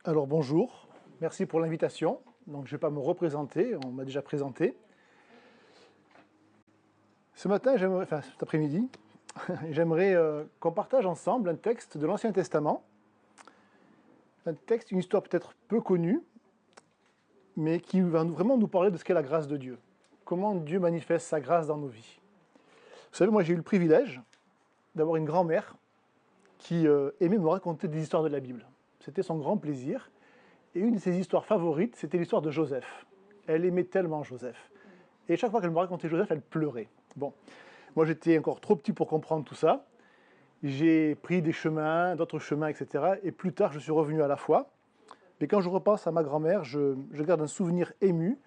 Alors bonjour, merci pour l'invitation. Donc je ne vais pas me représenter, on m'a déjà présenté. Ce matin, cet après-midi, j'aimerais qu'on partage ensemble un texte de l'Ancien Testament. Un texte, une histoire peut-être peu connue, mais qui va vraiment nous parler de ce qu'est la grâce de Dieu. Comment Dieu manifeste sa grâce dans nos vies. Vous savez, moi j'ai eu le privilège d'avoir une grand-mère qui aimait me raconter des histoires de la Bible. C'était son grand plaisir. Et une de ses histoires favorites, c'était l'histoire de Joseph. Elle aimait tellement Joseph. Et chaque fois qu'elle me racontait Joseph, elle pleurait. Bon, moi j'étais encore trop petit pour comprendre tout ça. J'ai pris des chemins, d'autres chemins, etc. Et plus tard, je suis revenu à la foi. Mais quand je repense à ma grand-mère, je garde un souvenir ému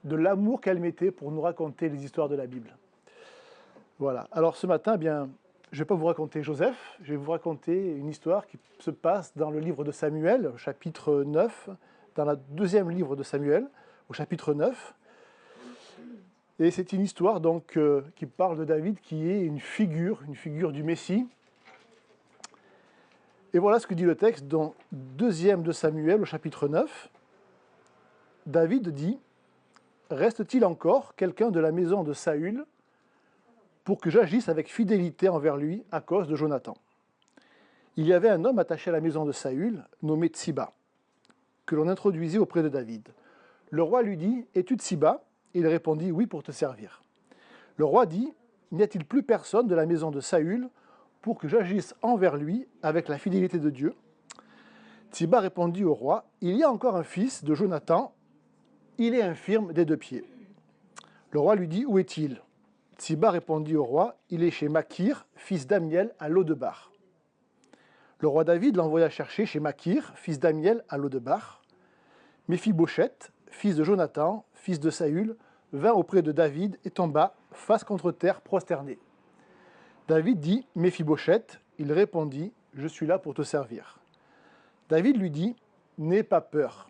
de l'amour qu'elle mettait pour nous raconter les histoires de la Bible. Voilà. Alors ce matin, je ne vais pas vous raconter Joseph, je vais vous raconter une histoire qui se passe dans le livre de Samuel, au chapitre 9, dans le deuxième livre de Samuel, au chapitre 9. Et c'est une histoire donc qui parle de David, qui est une figure du Messie. Et voilà ce que dit le texte dans deuxième de Samuel, au chapitre 9. David dit « Reste-t-il encore quelqu'un de la maison de Saül pour que j'agisse avec fidélité envers lui à cause de Jonathan. Il y avait un homme attaché à la maison de Saül, nommé Tsiba, que l'on introduisit auprès de David. Le roi lui dit « Es-tu Tsiba » Il répondit « Oui, pour te servir. » Le roi dit « N'y a-t-il plus personne de la maison de Saül pour que j'agisse envers lui avec la fidélité de Dieu ?» Tsiba répondit au roi « Il y a encore un fils de Jonathan, il est infirme des 2 pieds. » Le roi lui dit « Où est-il » Tsiba répondit au roi, « Il est chez Makir, fils d'Amiel, à Lo-debar. » Le roi David l'envoya chercher chez Makir, fils d'Amiel, à Lo-debar. Méphibosheth, fils de Jonathan, fils de Saül, vint auprès de David et tomba, face contre terre, prosterné. David dit, « Méphibosheth » Il répondit, « Je suis là pour te servir. » David lui dit, « N'aie pas peur,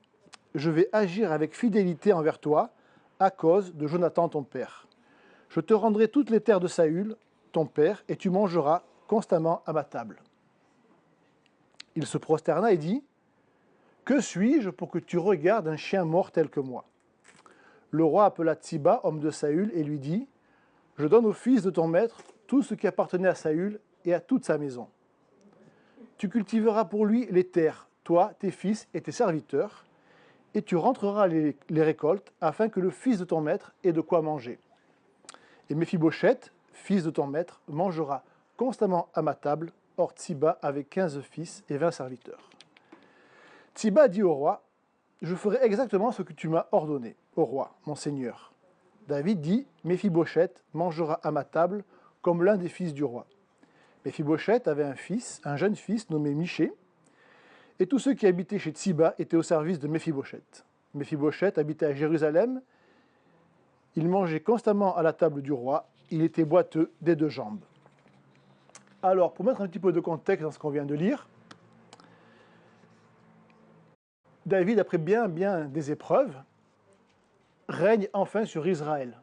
je vais agir avec fidélité envers toi, à cause de Jonathan ton père. Je te rendrai toutes les terres de Saül, ton père, et tu mangeras constamment à ma table. » Il se prosterna et dit, « Que suis-je pour que tu regardes un chien mort tel que moi ?» Le roi appela Tsiba, homme de Saül, et lui dit, « Je donne au fils de ton maître tout ce qui appartenait à Saül et à toute sa maison. Tu cultiveras pour lui les terres, toi, tes fils et tes serviteurs, et tu rentreras les récoltes, afin que le fils de ton maître ait de quoi manger. Et Méphibosheth, fils de ton maître, mangera constamment à ma table. Or Tsiba avait 15 fils et 20 serviteurs. » Tsiba dit au roi, « Je ferai exactement ce que tu m'as ordonné, au roi, mon seigneur. » David dit, « Méphibosheth mangera à ma table comme l'un des fils du roi. » Méphibosheth avait un jeune fils nommé Miché, et tous ceux qui habitaient chez Tsiba étaient au service de Méphibosheth. Méphibosheth habitait à Jérusalem. Il mangeait constamment à la table du roi, il était boiteux des 2 jambes. Alors, pour mettre un petit peu de contexte dans ce qu'on vient de lire, David, après bien des épreuves, règne enfin sur Israël.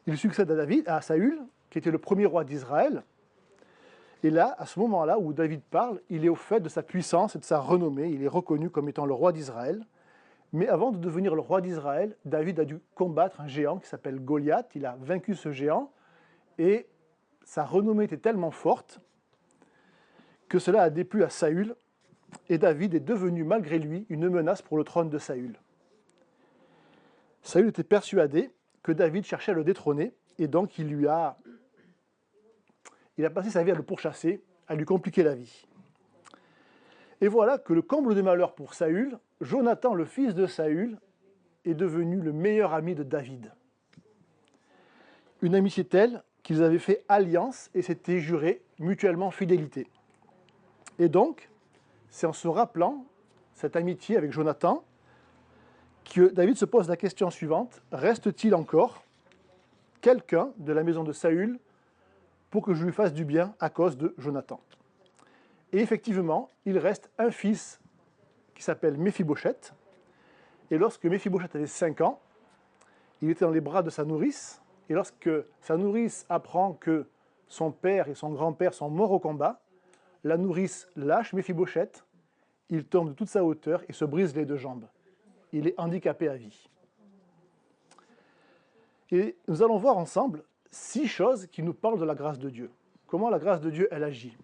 Il succède à Saül, qui était le premier roi d'Israël. Et là, à ce moment-là où David parle, il est au fait de sa puissance et de sa renommée, il est reconnu comme étant le roi d'Israël. Mais avant de devenir le roi d'Israël, David a dû combattre un géant qui s'appelle Goliath. Il a vaincu ce géant et sa renommée était tellement forte que cela a déplu à Saül et David est devenu malgré lui une menace pour le trône de Saül. Saül était persuadé que David cherchait à le détrôner et donc il a passé sa vie à le pourchasser, à lui compliquer la vie. Et voilà que le comble de malheur pour Saül, Jonathan, le fils de Saül, est devenu le meilleur ami de David. Une amitié telle qu'ils avaient fait alliance et s'étaient jurés mutuellement fidélité. Et donc, c'est en se rappelant cette amitié avec Jonathan que David se pose la question suivante, reste-t-il encore quelqu'un de la maison de Saül pour que je lui fasse du bien à cause de Jonathan? Et effectivement, il reste un fils qui s'appelle Méphibosheth. Et lorsque Méphibosheth avait 5 ans, il était dans les bras de sa nourrice. Et lorsque sa nourrice apprend que son père et son grand-père sont morts au combat, la nourrice lâche Méphibosheth il tombe de toute sa hauteur et se brise les deux jambes. Il est handicapé à vie. Et nous allons voir ensemble 6 choses qui nous parlent de la grâce de Dieu. Comment la grâce de Dieu, elle agit.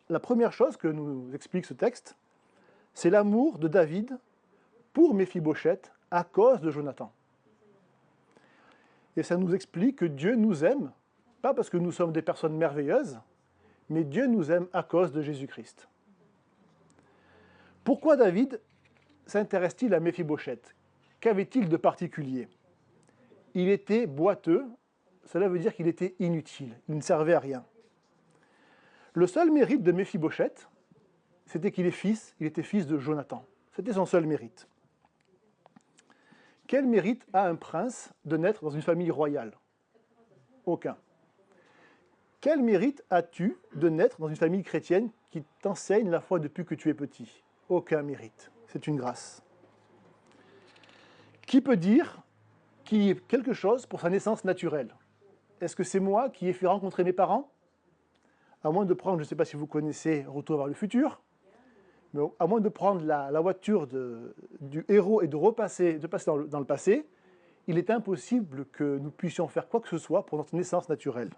La première chose que nous explique ce texte, c'est l'amour de David pour Méphibosheth à cause de Jonathan. Et ça nous explique que Dieu nous aime, pas parce que nous sommes des personnes merveilleuses, mais Dieu nous aime à cause de Jésus-Christ. Pourquoi David s'intéresse-t-il à Méphibosheth? Qu'avait-il de particulier? Il était boiteux, cela veut dire qu'il était inutile, il ne servait à rien. Le seul mérite de Méphibosheth, c'était qu'il était fils de Jonathan. C'était son seul mérite. Quel mérite a un prince de naître dans une famille royale? Aucun. Quel mérite as-tu de naître dans une famille chrétienne qui t'enseigne la foi depuis que tu es petit? Aucun mérite. C'est une grâce. Qui peut dire qu'il y ait quelque chose pour sa naissance naturelle? Est-ce que c'est moi qui ai fait rencontrer mes parents? À moins de prendre, je ne sais pas si vous connaissez Retour vers le futur, mais à moins de prendre la voiture du héros et de passer dans le passé, il est impossible que nous puissions faire quoi que ce soit pour notre naissance naturelle.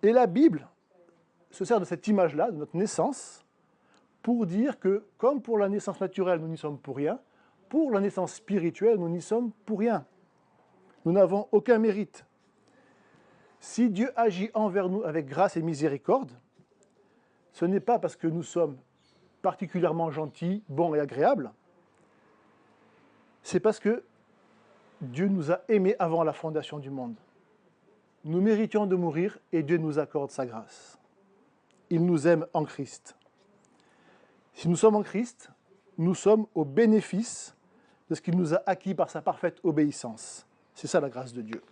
Et la Bible se sert de cette image-là, de notre naissance, pour dire que, comme pour la naissance naturelle, nous n'y sommes pour rien, pour la naissance spirituelle, nous n'y sommes pour rien. Nous n'avons aucun mérite. Si Dieu agit envers nous avec grâce et miséricorde, ce n'est pas parce que nous sommes particulièrement gentils, bons et agréables, c'est parce que Dieu nous a aimés avant la fondation du monde. Nous méritions de mourir et Dieu nous accorde sa grâce. Il nous aime en Christ. Si nous sommes en Christ, nous sommes au bénéfice de ce qu'il nous a acquis par sa parfaite obéissance. C'est ça la grâce de Dieu.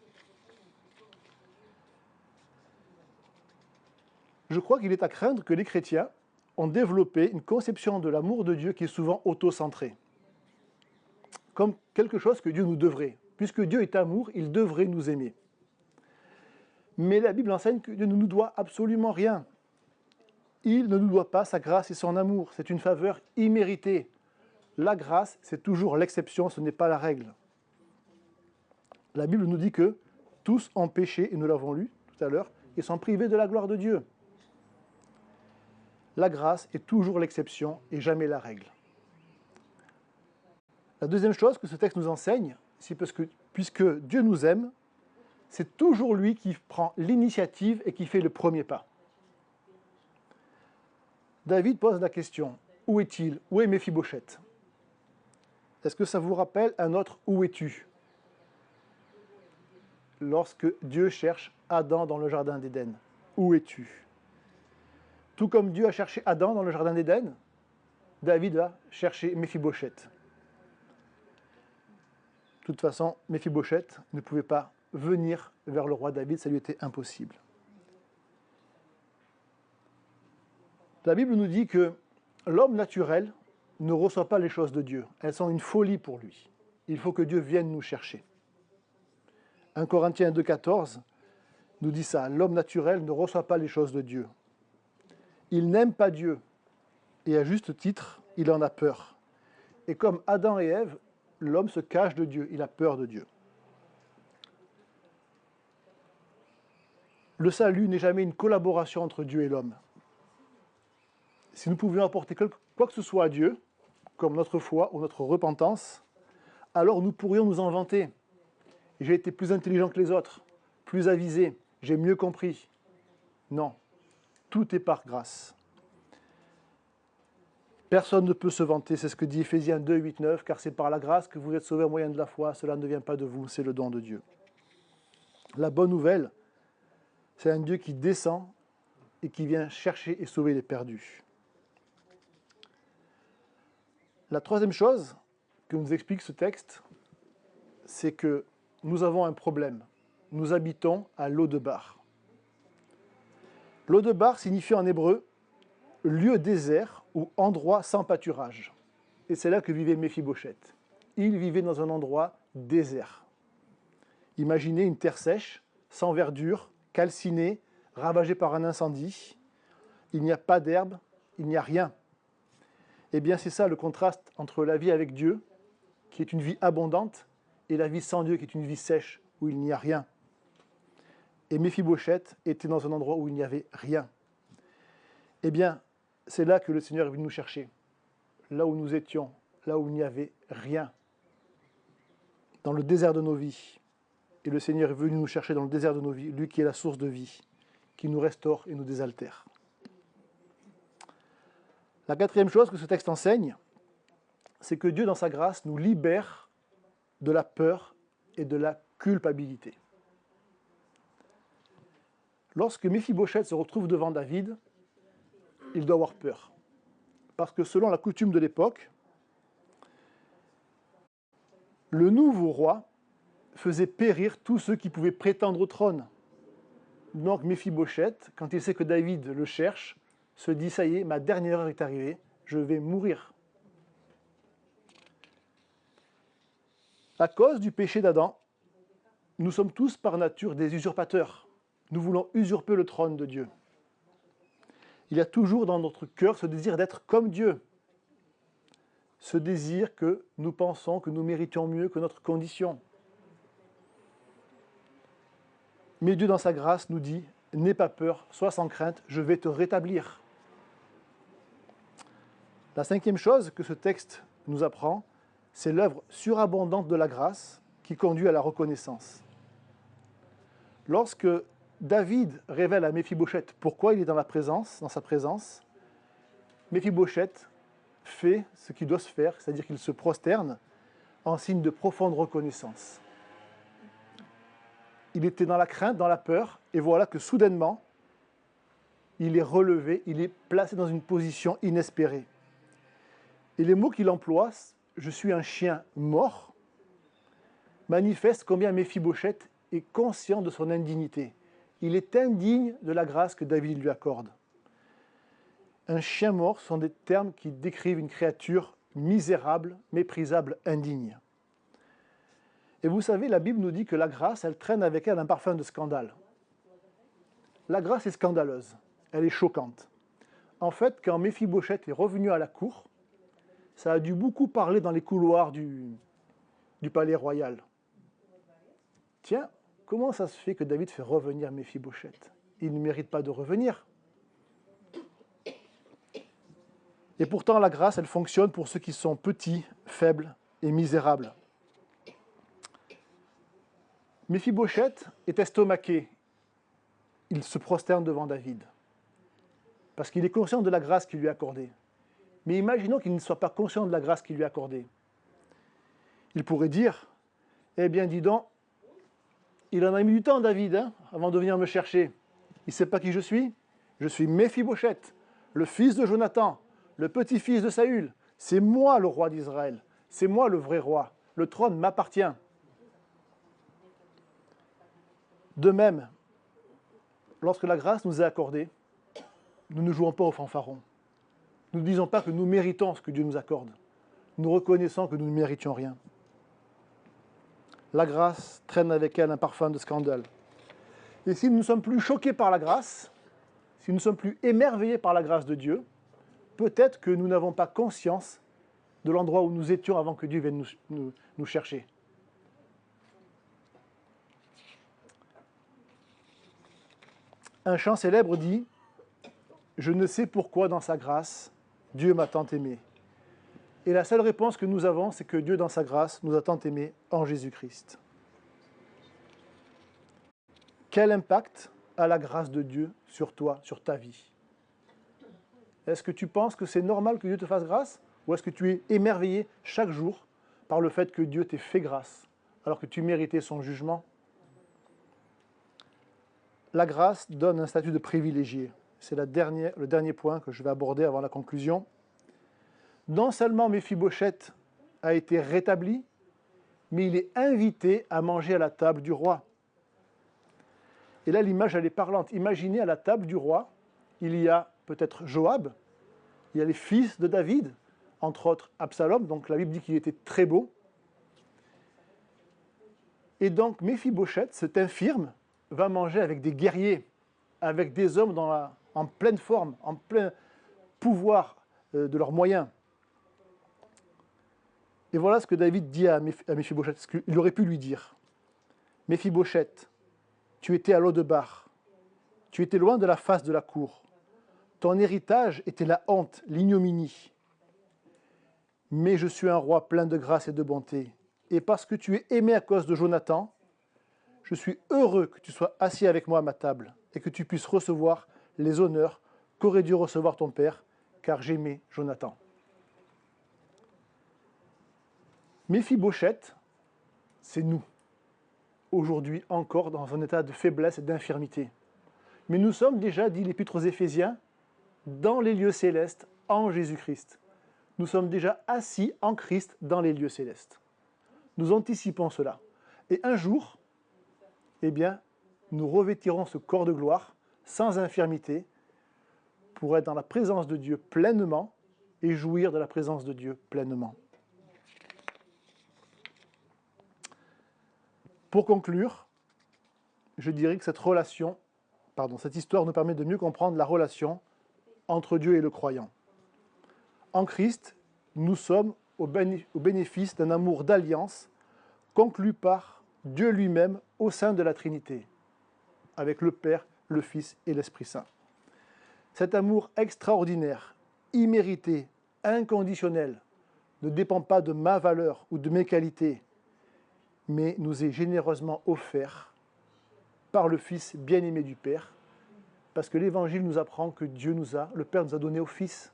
Je crois qu'il est à craindre que les chrétiens ont développé une conception de l'amour de Dieu qui est souvent auto-centrée, comme quelque chose que Dieu nous devrait. Puisque Dieu est amour, il devrait nous aimer. Mais la Bible enseigne que Dieu ne nous doit absolument rien. Il ne nous doit pas sa grâce et son amour. C'est une faveur imméritée. La grâce, c'est toujours l'exception, ce n'est pas la règle. La Bible nous dit que tous ont péché, et nous l'avons lu tout à l'heure, et sont privés de la gloire de Dieu. La grâce est toujours l'exception et jamais la règle. La deuxième chose que ce texte nous enseigne, c'est parce que, puisque Dieu nous aime, c'est toujours lui qui prend l'initiative et qui fait le premier pas. David pose la question, où est-il? Où est Méphibosheth? Est-ce que ça vous rappelle un autre « où es-tu » lorsque Dieu cherche Adam dans le jardin d'Éden? Où es-tu? Tout comme Dieu a cherché Adam dans le jardin d'Éden, David va chercher Méphibosheth. De toute façon, Méphibosheth ne pouvait pas venir vers le roi David, ça lui était impossible. La Bible nous dit que l'homme naturel ne reçoit pas les choses de Dieu. Elles sont une folie pour lui. Il faut que Dieu vienne nous chercher. 1 Corinthiens 2,14 nous dit ça. L'homme naturel ne reçoit pas les choses de Dieu. Il n'aime pas Dieu. Et à juste titre, il en a peur. Et comme Adam et Ève, l'homme se cache de Dieu. Il a peur de Dieu. Le salut n'est jamais une collaboration entre Dieu et l'homme. Si nous pouvions apporter quoi que ce soit à Dieu, comme notre foi ou notre repentance, alors nous pourrions nous en vanter. J'ai été plus intelligent que les autres, plus avisé, j'ai mieux compris. Non, tout est par grâce. Personne ne peut se vanter, c'est ce que dit Éphésiens 2, 8, 9, car c'est par la grâce que vous êtes sauvés au moyen de la foi, cela ne vient pas de vous, c'est le don de Dieu. La bonne nouvelle, c'est un Dieu qui descend et qui vient chercher et sauver les perdus. La troisième chose que nous explique ce texte, c'est que nous avons un problème. Nous habitons à Lo-debar. Lo-debar signifie en hébreu « lieu désert » ou « endroit sans pâturage ». Et c'est là que vivait Méphibosheth. Il vivait dans un endroit désert. Imaginez une terre sèche, sans verdure, calcinée, ravagée par un incendie. Il n'y a pas d'herbe, il n'y a rien. Eh bien, c'est ça le contraste entre la vie avec Dieu, qui est une vie abondante, et la vie sans Dieu, qui est une vie sèche, où il n'y a rien. Et Méphibosheth était dans un endroit où il n'y avait rien. Eh bien, c'est là que le Seigneur est venu nous chercher, là où nous étions, là où il n'y avait rien, dans le désert de nos vies. Et le Seigneur est venu nous chercher dans le désert de nos vies, lui qui est la source de vie, qui nous restaure et nous désaltère. La quatrième chose que ce texte enseigne, c'est que Dieu, dans sa grâce, nous libère de la peur et de la culpabilité. Lorsque Méphibosheth se retrouve devant David, il doit avoir peur. Parce que selon la coutume de l'époque, le nouveau roi faisait périr tous ceux qui pouvaient prétendre au trône. Donc Méphibosheth, quand il sait que David le cherche, se dit « ça y est, ma dernière heure est arrivée, je vais mourir ». À cause du péché d'Adam, nous sommes tous par nature des usurpateurs. Nous voulons usurper le trône de Dieu. Il y a toujours dans notre cœur ce désir d'être comme Dieu. Ce désir que nous pensons que nous méritions mieux que notre condition. Mais Dieu, dans sa grâce, nous dit « N'aie pas peur, sois sans crainte, je vais te rétablir ». La cinquième chose que ce texte nous apprend, c'est l'œuvre surabondante de la grâce qui conduit à la reconnaissance. Lorsque David révèle à Méphibosheth pourquoi il est dans sa présence, Méphibosheth fait ce qui doit se faire, c'est-à-dire qu'il se prosterne en signe de profonde reconnaissance. Il était dans la crainte, dans la peur, et voilà que soudainement, il est relevé, il est placé dans une position inespérée. Et les mots qu'il emploie, « je suis un chien mort », manifestent combien Méphibosheth est conscient de son indignité. Il est indigne de la grâce que David lui accorde. Un chien mort sont des termes qui décrivent une créature misérable, méprisable, indigne. Et vous savez, la Bible nous dit que la grâce, elle traîne avec elle un parfum de scandale. La grâce est scandaleuse, elle est choquante. En fait, quand Méphibosheth est revenu à la cour, ça a dû beaucoup parler dans les couloirs du palais royal. Tiens, comment ça se fait que David fait revenir Méphibosheth? Il ne mérite pas de revenir. Et pourtant, la grâce, elle fonctionne pour ceux qui sont petits, faibles et misérables. Méphibosheth est estomaqué. Il se prosterne devant David. Parce qu'il est conscient de la grâce qu'il lui a accordée. Mais imaginons qu'il ne soit pas conscient de la grâce qu'il lui a accordée. Il pourrait dire, eh bien dis donc, il en a mis du temps David, avant de venir me chercher. Il ne sait pas qui je suis? Je suis Méphibosheth, le fils de Jonathan, le petit-fils de Saül. C'est moi le roi d'Israël. C'est moi le vrai roi. Le trône m'appartient. De même, lorsque la grâce nous est accordée, nous ne jouons pas au fanfaron. Nous ne disons pas que nous méritons ce que Dieu nous accorde. Nous reconnaissons que nous ne méritions rien. La grâce traîne avec elle un parfum de scandale. Et si nous ne sommes plus choqués par la grâce, si nous ne sommes plus émerveillés par la grâce de Dieu, peut-être que nous n'avons pas conscience de l'endroit où nous étions avant que Dieu vienne nous chercher. Un chant célèbre dit « Je ne sais pourquoi dans sa grâce, Dieu m'a tant aimé. » Et la seule réponse que nous avons, c'est que Dieu, dans sa grâce, nous a tant aimés en Jésus-Christ. Quel impact a la grâce de Dieu sur toi, sur ta vie? Est-ce que tu penses que c'est normal que Dieu te fasse grâce? Ou est-ce que tu es émerveillé chaque jour par le fait que Dieu t'ait fait grâce, alors que tu méritais son jugement? La grâce donne un statut de privilégié. C'est le dernier point que je vais aborder avant la conclusion. Non seulement Méphibosheth a été rétabli, mais il est invité à manger à la table du roi. Et là, l'image, elle est parlante. Imaginez, à la table du roi, il y a peut-être Joab, il y a les fils de David, entre autres Absalom, donc la Bible dit qu'il était très beau. Et donc Méphibosheth, cet infirme, va manger avec des guerriers, avec des hommes en pleine forme, en plein pouvoir de leurs moyens. Et voilà ce que David dit à Méphibosheth, ce qu'il aurait pu lui dire. Méphibosheth, tu étais à Lo-debar, tu étais loin de la face de la cour. Ton héritage était la honte, l'ignominie. Mais je suis un roi plein de grâce et de bonté. Et parce que tu es aimé à cause de Jonathan, je suis heureux que tu sois assis avec moi à ma table et que tu puisses recevoir les honneurs qu'aurait dû recevoir ton père, car j'aimais Jonathan. Méphibosheth, c'est nous, aujourd'hui encore dans un état de faiblesse et d'infirmité. Mais nous sommes déjà, dit l'Épître aux Éphésiens, dans les lieux célestes en Jésus-Christ. Nous sommes déjà assis en Christ dans les lieux célestes. Nous anticipons cela. Et un jour, eh bien, nous revêtirons ce corps de gloire, sans infirmité, pour être dans la présence de Dieu pleinement et jouir de la présence de Dieu pleinement. Pour conclure, je dirais que cette histoire nous permet de mieux comprendre la relation entre Dieu et le croyant. En Christ, nous sommes au bénéfice d'un amour d'alliance conclu par Dieu lui-même au sein de la Trinité, avec le Père, le Fils et l'Esprit Saint. Cet amour extraordinaire, immérité, inconditionnel, ne dépend pas de ma valeur ou de mes qualités, mais nous est généreusement offert par le Fils bien-aimé du Père, parce que l'Évangile nous apprend que le Père nous a donné au Fils,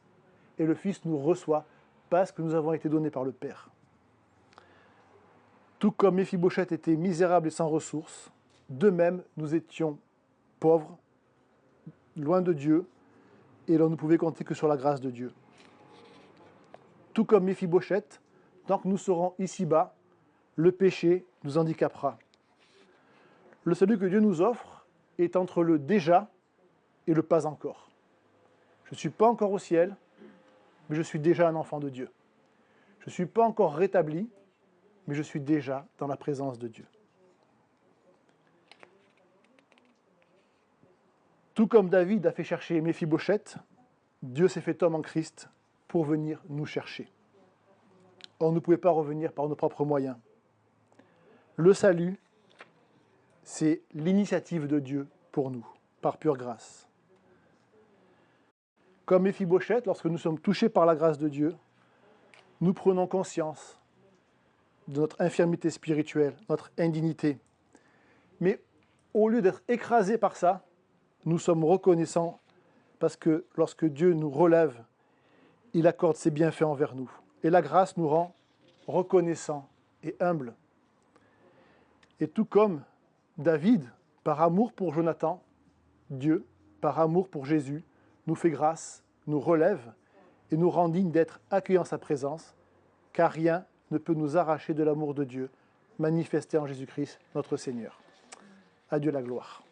et le Fils nous reçoit parce que nous avons été donnés par le Père. Tout comme Méphibosheth était misérable et sans ressources, de même nous étions pauvres, loin de Dieu, et l'on ne pouvait compter que sur la grâce de Dieu. Tout comme Méphibosheth, tant que nous serons ici-bas, le péché nous handicapera. Le salut que Dieu nous offre est entre le déjà et le pas encore. Je ne suis pas encore au ciel, mais je suis déjà un enfant de Dieu. Je ne suis pas encore rétabli, mais je suis déjà dans la présence de Dieu. Tout comme David a fait chercher Méphibosheth, Dieu s'est fait homme en Christ pour venir nous chercher. On ne pouvait pas revenir par nos propres moyens. Le salut, c'est l'initiative de Dieu pour nous, par pure grâce. Comme Méphibosheth, lorsque nous sommes touchés par la grâce de Dieu, nous prenons conscience de notre infirmité spirituelle, notre indignité. Mais au lieu d'être écrasés par ça, nous sommes reconnaissants parce que lorsque Dieu nous relève, il accorde ses bienfaits envers nous. Et la grâce nous rend reconnaissants et humbles. Et tout comme David, par amour pour Jonathan, Dieu, par amour pour Jésus, nous fait grâce, nous relève et nous rend dignes d'être accueillis en sa présence, car rien ne peut nous arracher de l'amour de Dieu manifesté en Jésus-Christ, notre Seigneur. À Dieu la gloire.